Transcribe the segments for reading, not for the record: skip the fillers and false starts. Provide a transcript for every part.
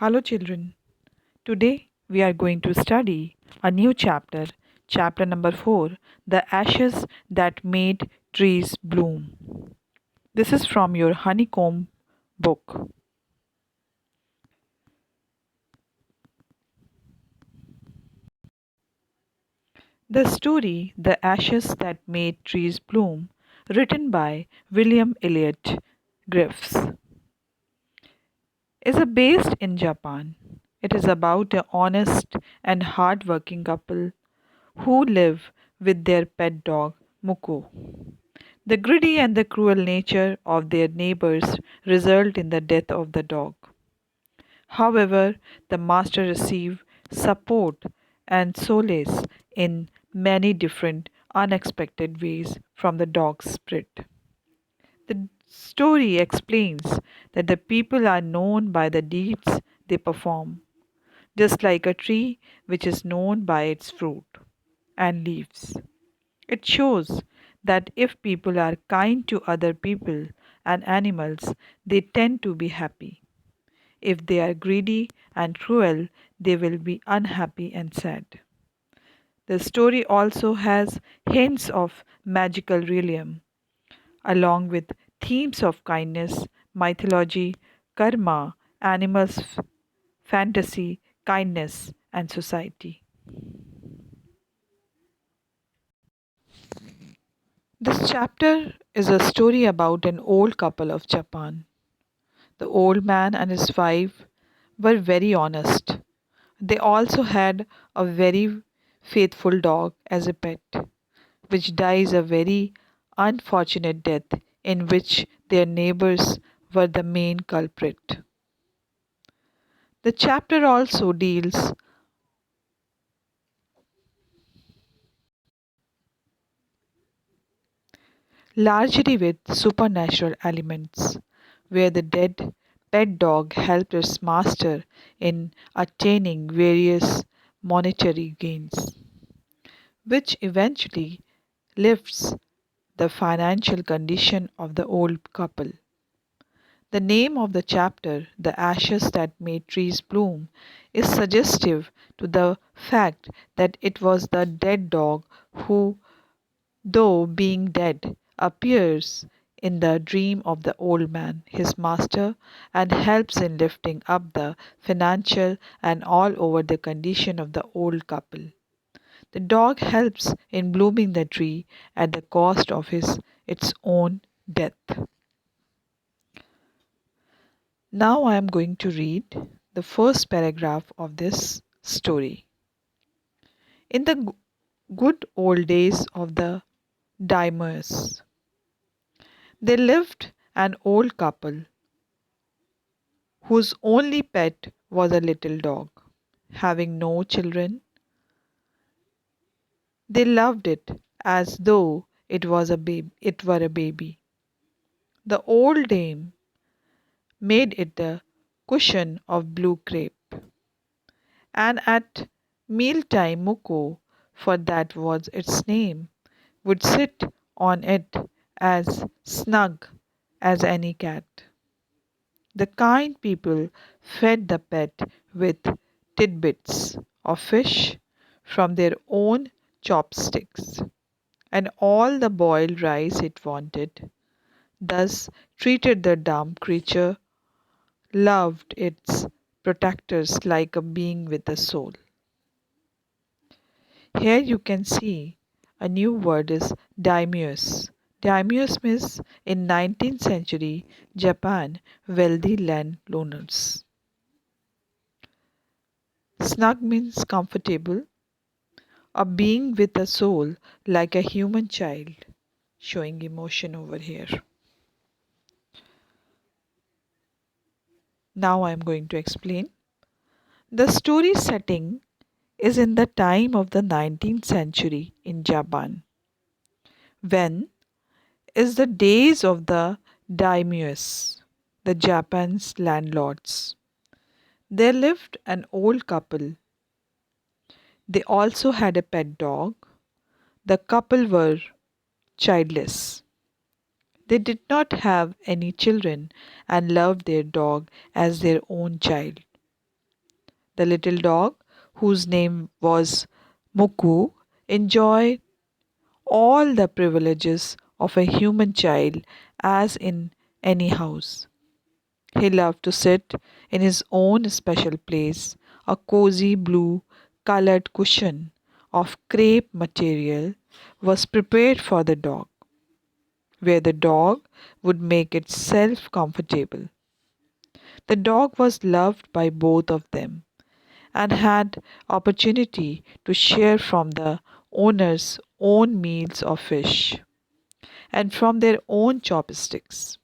Hello, children. Today we are going to study a new chapter, chapter number 4, The Ashes That Made Trees Bloom. This is from your honeycomb book. The story, The Ashes That Made Trees Bloom, written by William Elliot Griffiths, is based in Japan. It is about an honest and hard-working couple who live with their pet dog Muko. The greedy and the cruel nature of their neighbors result in the death of the dog. However, the master receives support and solace in many different unexpected ways from the dog's spirit. The story explains that the people are known by the deeds they perform, just like a tree which is known by its fruit and leaves. It shows that if people are kind to other people and animals, they tend to be happy. If they are greedy and cruel, they will be unhappy and sad. The story also has hints of magical realm, along with themes of kindness, mythology, karma, animals, fantasy, kindness, and society. This chapter is a story about an old couple of Japan. The old man and his wife were very honest. They also had a very faithful dog as a pet, which dies a very unfortunate death in which their neighbors were the main culprit. The chapter also deals largely with supernatural elements, where the dead pet dog helped its master in attaining various monetary gains, which eventually lifts the financial condition of the old couple. The name of the chapter, The Ashes That Made Trees Bloom, is suggestive to the fact that it was the dead dog who, though being dead, appears in the dream of the old man, his master, and helps in lifting up the financial and all over the condition of the old couple. The dog helps in blooming the tree at the cost of its own death. Now I am going to read the first paragraph of this story. In the good old days of the Dimers, there lived an old couple whose only pet was a little dog. Having no children, they loved it as though it were a baby. The old dame made it a cushion of blue crepe, and at mealtime Muko, for that was its name, would sit on it as snug as any cat. The kind people fed the pet with tidbits of fish from their own chopsticks and all the boiled rice it wanted, thus treated the dumb creature, loved its protectors like a being with a soul. Here you can see a new word is daimyos. Daimyos means in 19th century Japan wealthy landowners. Snug means comfortable, a being with a soul like a human child, showing emotion over here. Now I am going to explain. The story setting is in the time of the 19th century in Japan, when is the days of the daimyos, the Japan's landlords. There lived an old couple. They also had a pet dog. The couple were childless. They did not have any children and loved their dog as their own child. The little dog, whose name was Muku, enjoyed all the privileges of a human child as in any house. He loved to sit in his own special place, a cozy blue colored cushion of crepe material was prepared for the dog, where the dog would make itself comfortable. The dog was loved by both of them and had opportunity to share from the owner's own meals of fish and from their own chopsticks.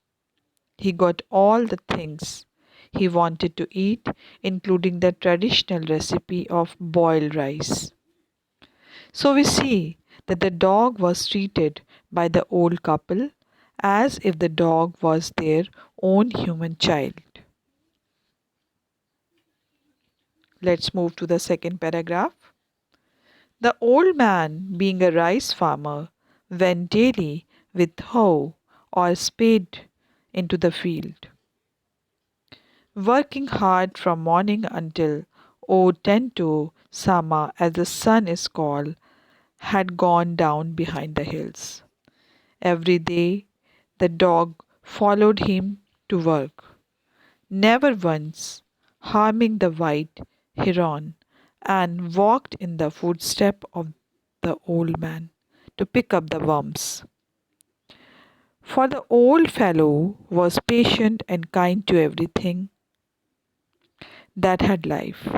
He got all the things he wanted to eat, including the traditional recipe of boiled rice. So we see that the dog was treated by the old couple as if the dog was their own human child. Let's move to the second paragraph. The old man, being a rice farmer, went daily with hoe or spade into the field, working hard from morning until O Tento Sama, as the sun is called, had gone down behind the hills. Every day the dog followed him to work, never once harming the white heron, and walked in the footsteps of the old man to pick up the worms. For the old fellow was patient and kind to everything that had life,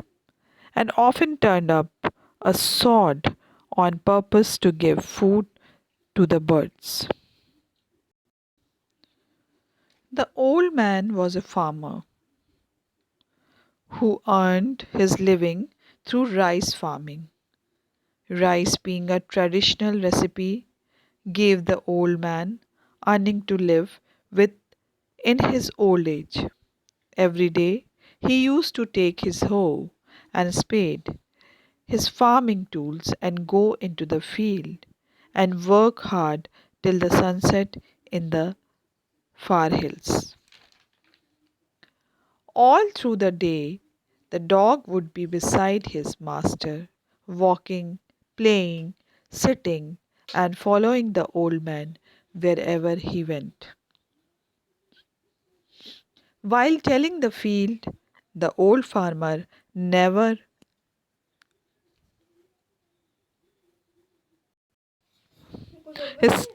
and often turned up a sword on purpose to give food to the birds. The old man was a farmer who earned his living through rice farming. Rice, being a traditional recipe, gave the old man earning to live with in his old age. Every day he used to take his hoe and spade, his farming tools, and go into the field and work hard till the sunset in the far hills. All through the day, the dog would be beside his master, walking, playing, sitting, and following the old man wherever he went. While tilling the field, the old farmer never is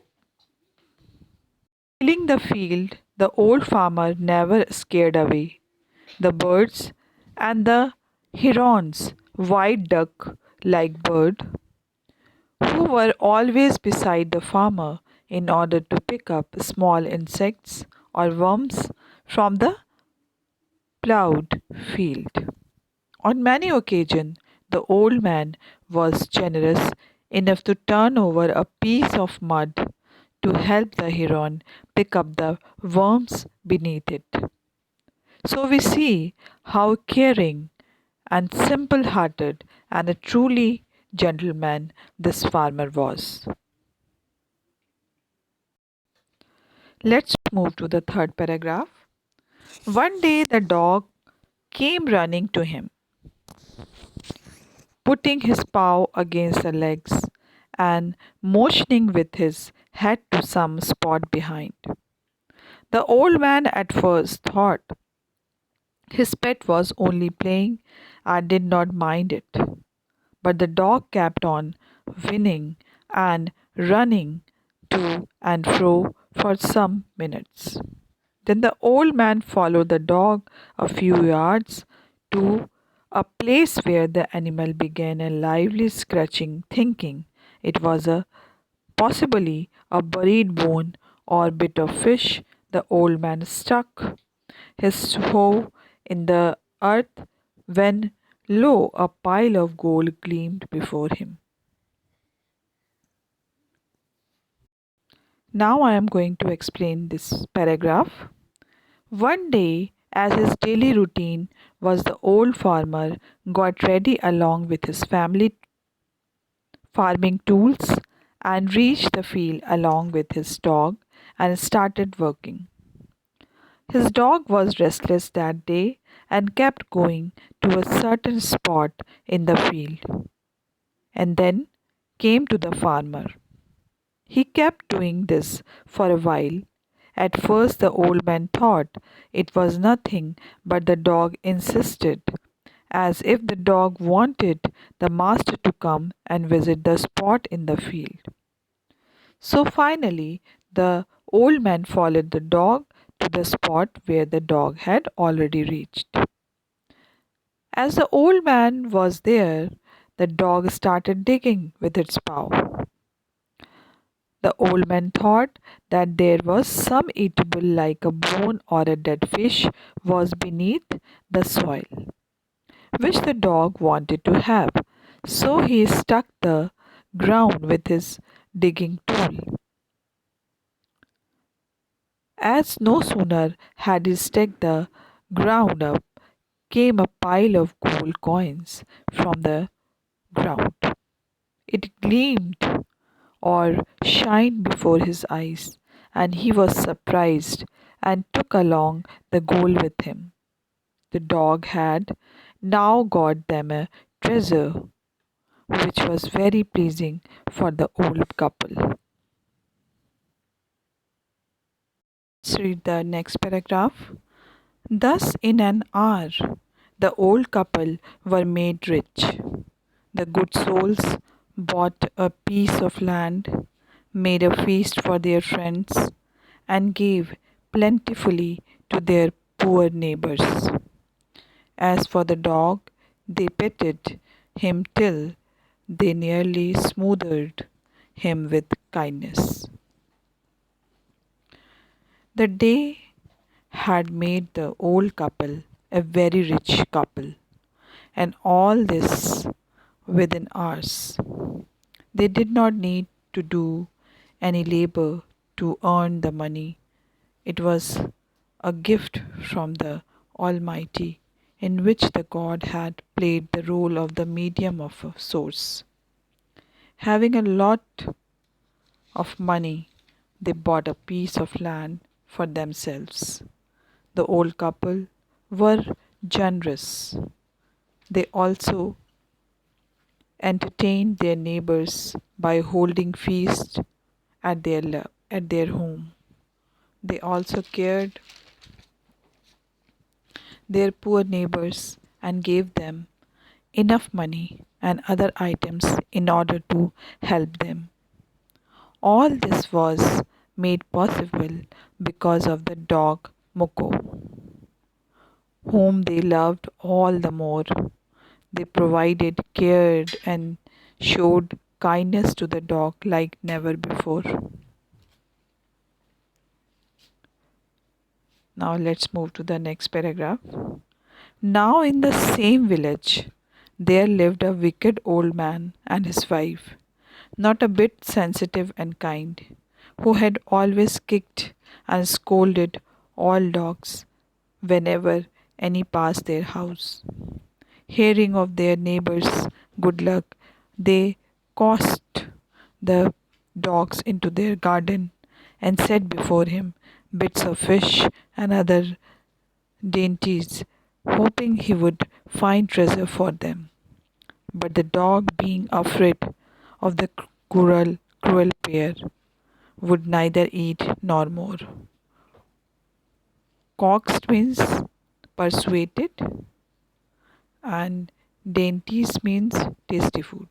tilling the field, the old farmer never scared away the birds and the herons, white duck like bird, who were always beside the farmer in order to pick up small insects or worms from the plowed field. On many occasions, the old man was generous enough to turn over a piece of mud to help the heron pick up the worms beneath it. So we see how caring and simple hearted and a truly gentleman this farmer was. Let's move to the third paragraph. One day the dog came running to him, putting his paw against the legs and motioning with his head to some spot behind. The old man at first thought his pet was only playing and did not mind it. But the dog kept on whinnying and running to and fro for some minutes. Then the old man followed the dog a few yards to a place where the animal began a lively scratching, thinking it was a possibly a buried bone or bit of fish. The old man stuck his hoe in the earth when lo, a pile of gold gleamed before him. Now I am going to explain this paragraph. One day, as his daily routine was, the old farmer got ready along with his family farming tools and reached the field along with his dog and started working. His dog was restless that day and kept going to a certain spot in the field, and then came to the farmer. He kept doing this for a while. At first, the old man thought it was nothing, but the dog insisted, as if the dog wanted the master to come and visit the spot in the field. So finally, the old man followed the dog to the spot where the dog had already reached. As the old man was there, the dog started digging with its paw. The old man thought that there was some eatable like a bone or a dead fish was beneath the soil, which the dog wanted to have. So he struck the ground with his digging tool. As no sooner had he struck the ground up, came a pile of gold coins from the ground. It gleamed or shined before his eyes, and he was surprised and took along the gold with him. The dog had now got them a treasure which was very pleasing for the old couple. Let's read the next paragraph. Thus, in an hour, the old couple were made rich. The good souls bought a piece of land, made a feast for their friends, and gave plentifully to their poor neighbors. As for the dog, they petted him till they nearly smothered him with kindness. The day had made the old couple a very rich couple, and all this within hours. They did not need to do any labor to earn the money. It was a gift from the Almighty, in which the God had played the role of the medium of a source. Having a lot of money, they bought a piece of land for themselves. The old couple were generous. They also entertained their neighbors by holding feasts at their home. They also cared their poor neighbors and gave them enough money and other items in order to help them. All this was made possible because of the dog Moko, whom they loved all the more. They provided, cared, and showed kindness to the dog like never before. Now let's move to the next paragraph. Now, in the same village, there lived a wicked old man and his wife, not a bit sensitive and kind, who had always kicked and scolded all dogs whenever any passed their house. Hearing of their neighbor's good luck, they caused the dogs into their garden and set before him bits of fish and other dainties, hoping he would find treasure for them. But the dog, being afraid of the cruel pair, would neither eat nor more. Coaxed means persuaded, and dainties means tasty food.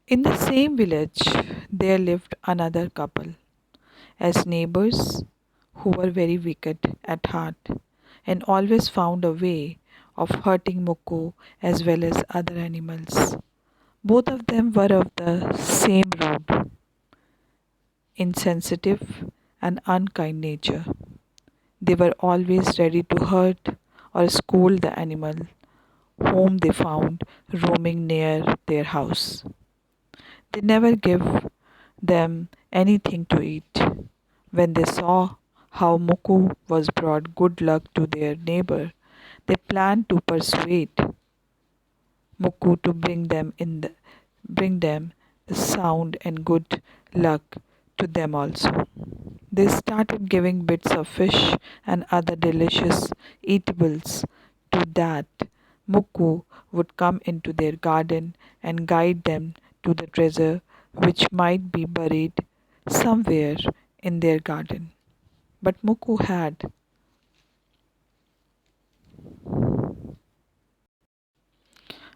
In the same village, there lived another couple as neighbors who were very wicked at heart and always found a way of hurting Moko as well as other animals. Both of them were of the same rude, insensitive, and unkind nature. They were always ready to hurt or scold the animal whom they found roaming near their house. They never gave them anything to eat. When they saw how Muku was brought good luck to their neighbor, they planned to persuade Muku to bring them the sound and good luck to them also. They started giving bits of fish and other delicious eatables to that. Muku would come into their garden and guide them to the treasure which might be buried somewhere in their garden. But Muku had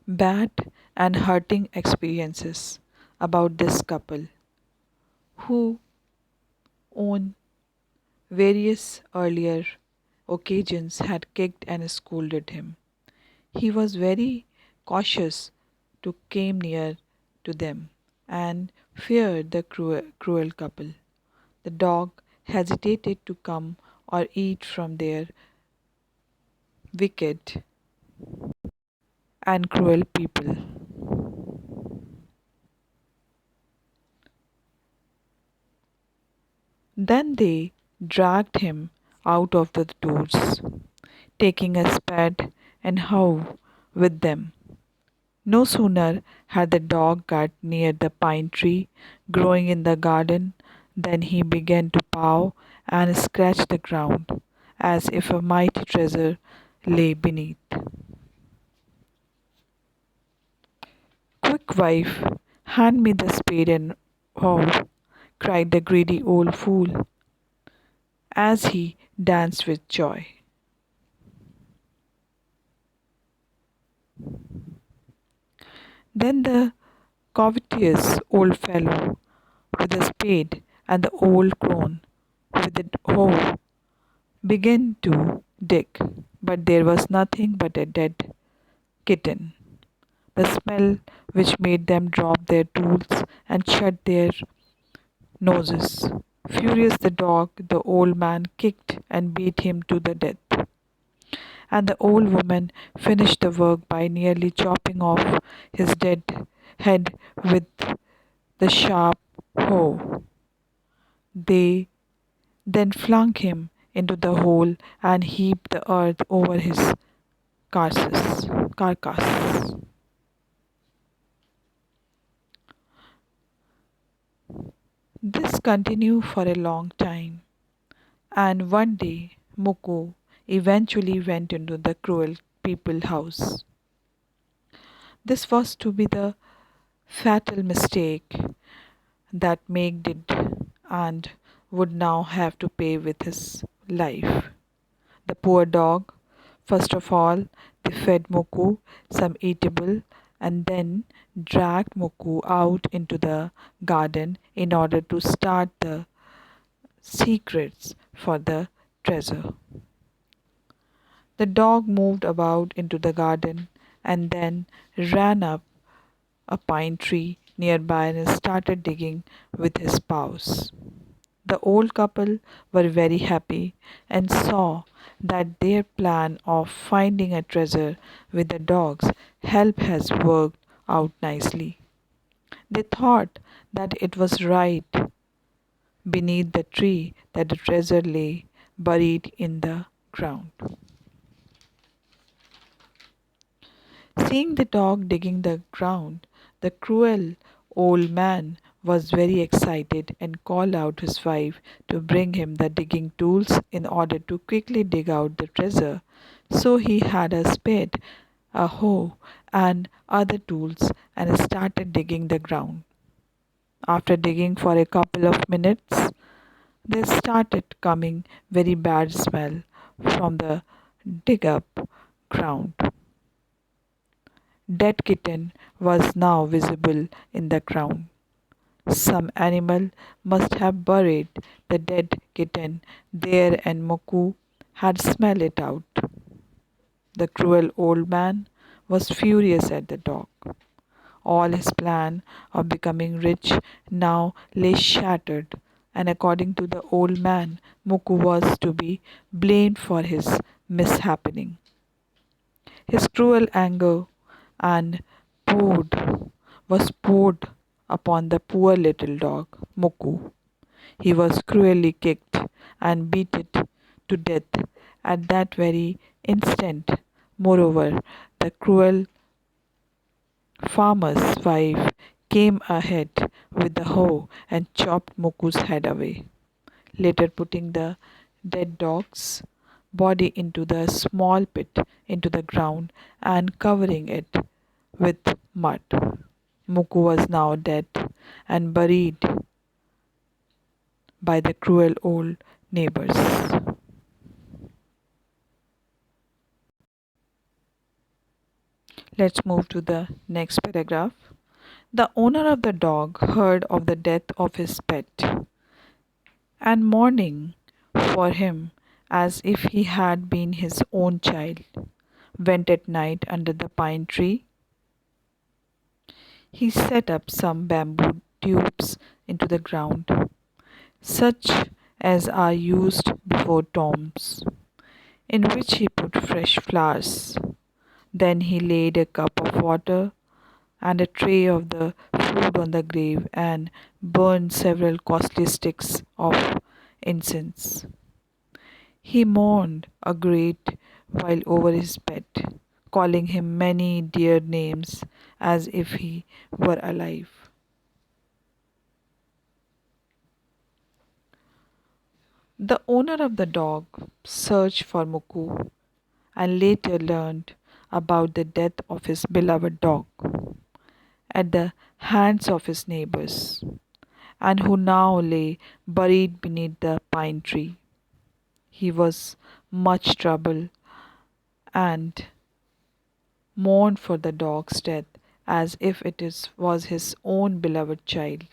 bad and hurting experiences about this couple who, on various earlier occasions, had kicked and scolded him. He was very cautious to come near to them and feared the cruel couple. The dog hesitated to come or eat from their wicked and cruel people. Then they dragged him out of the doors, taking a spade and hoe with them. No sooner had the dog got near the pine tree growing in the garden than he began to paw and scratch the ground as if a mighty treasure lay beneath. Quick, wife, hand me the spade and hoe, cried the greedy old fool as he danced with joy. Then the covetous old fellow with the spade and the old crone with the hoe began to dig, but there was nothing but a dead kitten. The smell which made them drop their tools and shut their noses. Furious the dog, the old man kicked and beat him to the death. And the old woman finished the work by nearly chopping off his dead head with the sharp hoe. They then flung him into the hole and heaped the earth over his carcass. This continued for a long time, and one day Muku eventually went into the cruel people house. This was to be the fatal mistake that Meg did and would now have to pay with his life. The poor dog, first of all, they fed Muku some eatable and then dragged Muku out into the garden in order to start the secrets for the treasure. The dog moved about into the garden and then ran up a pine tree nearby and started digging with his paws. The old couple were very happy and saw that their plan of finding a treasure with the dog's help has worked out nicely. They thought that it was right beneath the tree that the treasure lay buried in the ground. Seeing the dog digging the ground, the cruel old man was very excited and called out his wife to bring him the digging tools in order to quickly dig out the treasure. So he had a spade, a hoe, and other tools and started digging the ground. After digging for a couple of minutes, there started coming very bad smell from the dig up ground. Dead kitten was now visible in the ground. Some animal must have buried the dead kitten there and Moku had smelled it out. The cruel old man was furious at the dog. All his plan of becoming rich now lay shattered, and according to the old man, Muku was to be blamed for his mishappening. His cruel anger and poured was poured upon the poor little dog, Muku. He was cruelly kicked and beaten to death at that very instant. Moreover, the cruel farmer's wife came ahead with the hoe and chopped Muku's head away, later putting the dead dog's body into the small pit into the ground and covering it with mud. Muku was now dead and buried by the cruel old neighbors. Let's move to the next paragraph. The owner of the dog heard of the death of his pet, and mourning for him as if he had been his own child, went at night under the pine tree. He set up some bamboo tubes into the ground, such as are used before tombs, in which he put fresh flowers. Then he laid a cup of water and a tray of the food on the grave and burned several costly sticks of incense. He mourned a great while over his pet, calling him many dear names as if he were alive. The owner of the dog searched for Muku and later learned about the death of his beloved dog at the hands of his neighbors, and who now lay buried beneath the pine tree. He was much troubled and mourned for the dog's death as if was his own beloved child.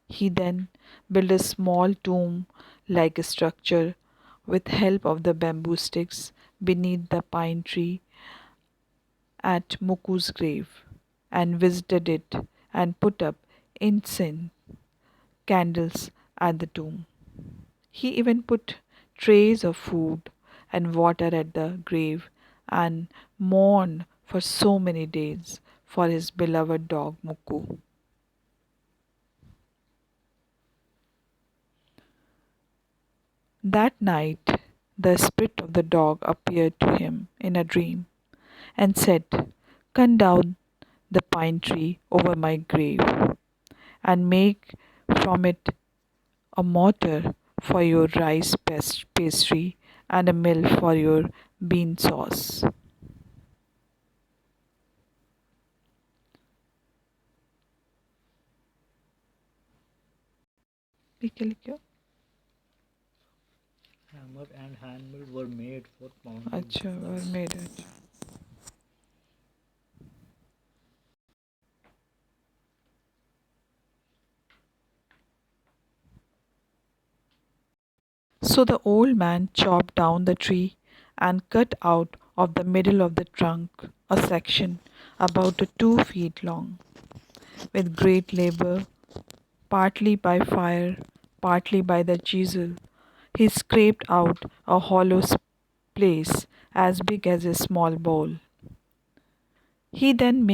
He then built a small tomb like a structure with help of the bamboo sticks beneath the pine tree at Muku's grave and visited it and put up incense candles at the tomb. He even put trays of food and water at the grave and mourned for so many days for his beloved dog Muku. That night, the spirit of the dog appeared to him in a dream and said, "Cut down the pine tree over my grave and make from it a mortar for your rice pastry and a mill for your bean sauce." ठीक है, लिखो। Hammer and handmill were made for pounding अच्छा, the और rice. Made अच्छा। So the old man chopped down the tree and cut out of the middle of the trunk a section about 2 feet long. With great labor, partly by fire, partly by the chisel, he scraped out a hollow place as big as a small bowl. He then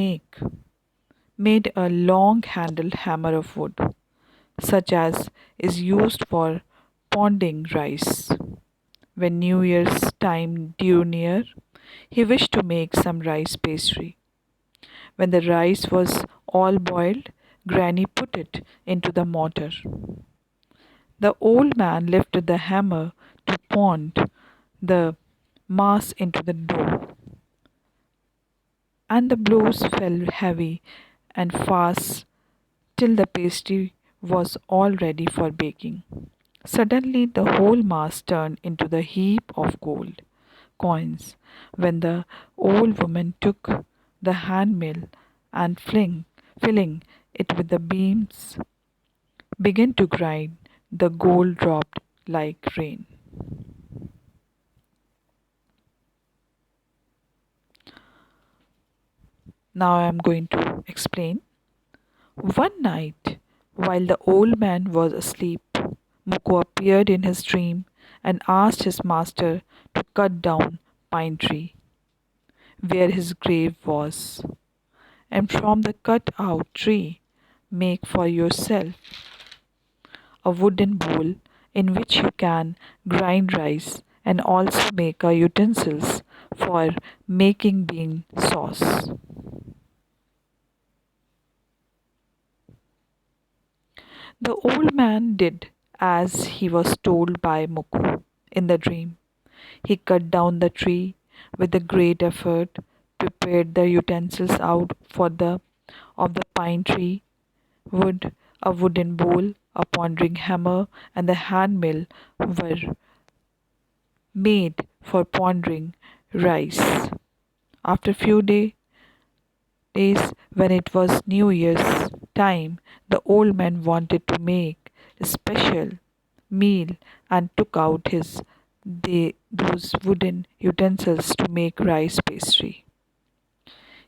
made a long handled hammer of wood, such as is used for pounding rice. When New Year's time drew near, he wished to make some rice pastry. When the rice was all boiled, Granny put it into the mortar. The old man lifted the hammer to pound the mass into the dough, and the blows fell heavy and fast till the pastry was all ready for baking. Suddenly, the whole mass turned into the heap of gold coins when the old woman took the hand mill and filling it with the beams, began to grind. The gold dropped like rain. Now I am going to explain. One night, while the old man was asleep, Muko appeared in his dream and asked his master to cut down pine tree where his grave was, and from the cut out tree make for yourself a wooden bowl in which you can grind rice and also make a utensils for making bean sauce. The old man did as he was told by Muku in the dream. He cut down the tree with a great effort, prepared the utensils out for the of the pine tree wood, a wooden bowl, a pondering hammer, and the hand mill were made for pondering rice. After a few days, when it was New Year's time, the old man wanted to make a special meal and took out those wooden utensils to make rice pastry.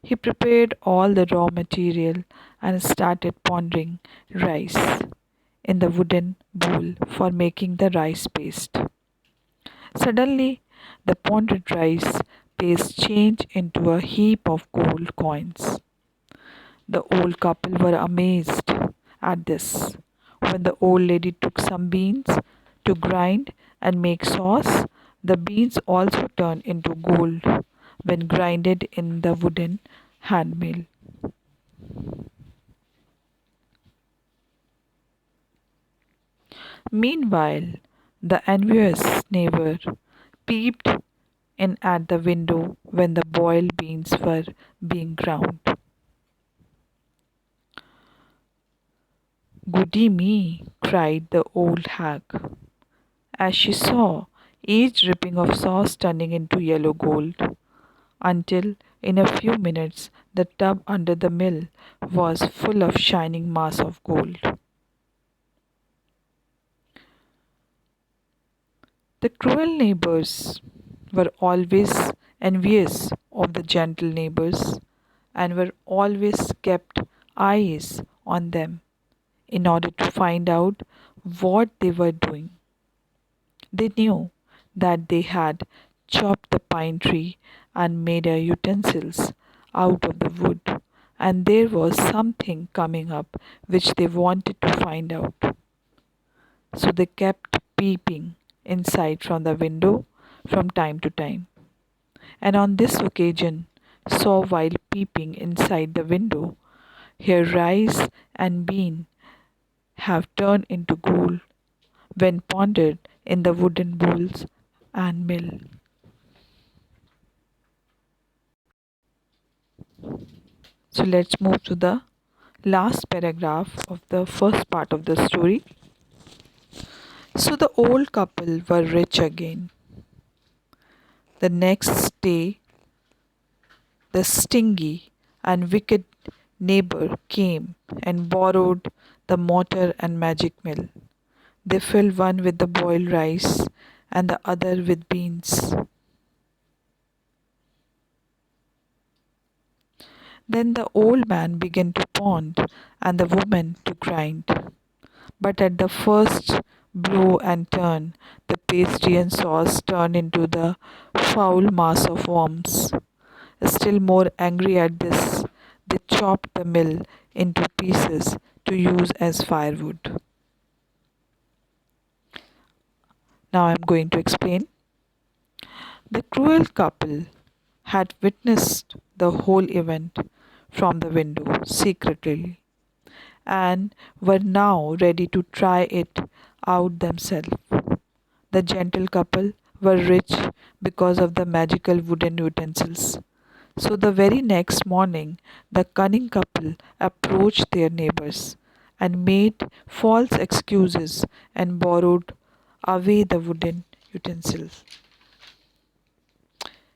He prepared all the raw material and started pondering rice in the wooden bowl for making the rice paste. Suddenly, the ponded rice paste changed into a heap of gold coins. The old couple were amazed at this. When the old lady took some beans to grind and make sauce, the beans also turned into gold when grinded in the wooden hand mill. Meanwhile, the envious neighbor peeped in at the window when the boiled beans were being ground. "Goody me!" cried the old hag, as she saw each dripping of sauce turning into yellow gold, until in a few minutes the tub under the mill was full of shining mass of gold. The cruel neighbors were always envious of the gentle neighbors and were always kept eyes on them in order to find out what they were doing. They knew that they had chopped the pine tree and made a utensils out of the wood, and there was something coming up which they wanted to find out. So they kept peeping inside from the window from time to time, and on this occasion saw while peeping inside the window, here rice and bean have turned into gold when pondered in the wooden bowls and mill. So let's move to the last paragraph of the first part of the story. So the old couple were rich again. The next day, the stingy and wicked neighbor came and borrowed the mortar and magic mill. They filled one with the boiled rice and the other with beans. Then the old man began to pound and the woman to grind. But at the first blow and turn, the pastry and sauce turned into the foul mass of worms. Still more angry at this, they chopped the mill into pieces to use as firewood. Now I am going to explain. The cruel couple had witnessed the whole event from the window secretly and were now ready to try it out themselves. The gentle couple were rich because of the magical wooden utensils. So the very next morning, the cunning couple approached their neighbors and made false excuses and borrowed away the wooden utensils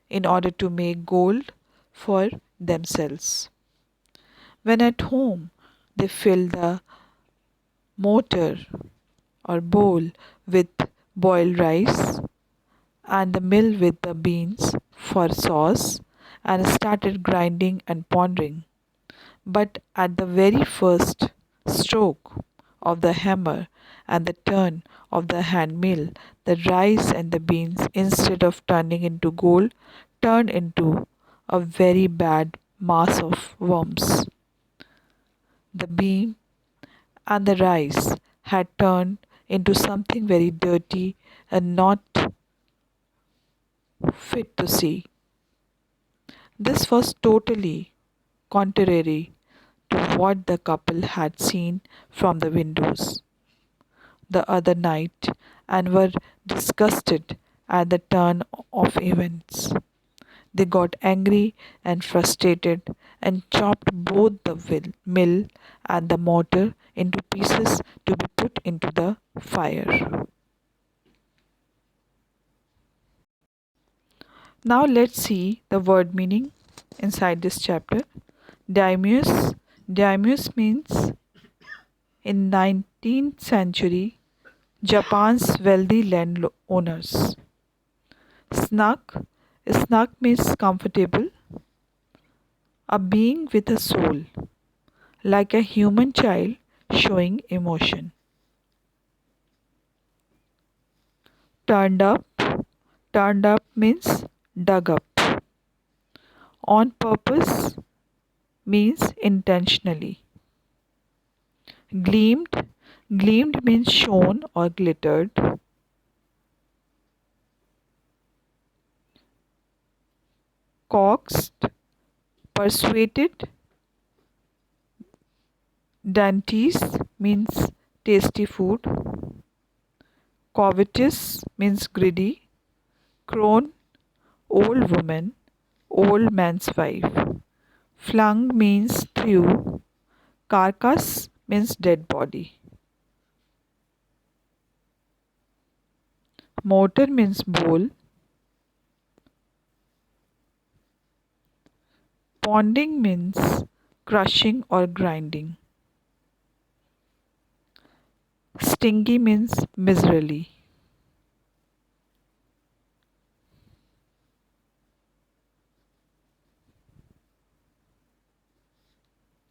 in order to make gold for themselves. When at home, they filled the mortar or bowl with boiled rice and the mill with the beans for sauce and started grinding and pondering. But at the very first stroke of the hammer and the turn of the hand mill, the rice and the beans, instead of turning into gold, turned into a very bad mass of worms. The bean and the rice had turned into something very dirty and not fit to see. This was totally contrary to what the couple had seen from the windows. the other night and were disgusted at the turn of events. They got angry and frustrated and chopped both the mill and the mortar into pieces to be put into the fire. Now let's see the word meaning inside this chapter. Daimyos. Daimyos means in 19th century Japan's wealthy landowners. Snug. Snug means comfortable, a being with a soul, like a human child showing emotion. Turned up. Turned up means dug up. On purpose means intentionally. Gleamed. Gleamed means shone or glittered. Coaxed. Persuaded. Dainties means tasty food. Covetous means greedy. Crone, old woman, old man's wife. Flung means threw. Carcass means dead body. Mortar means bowl. Ponding means crushing or grinding. Stingy means miserly.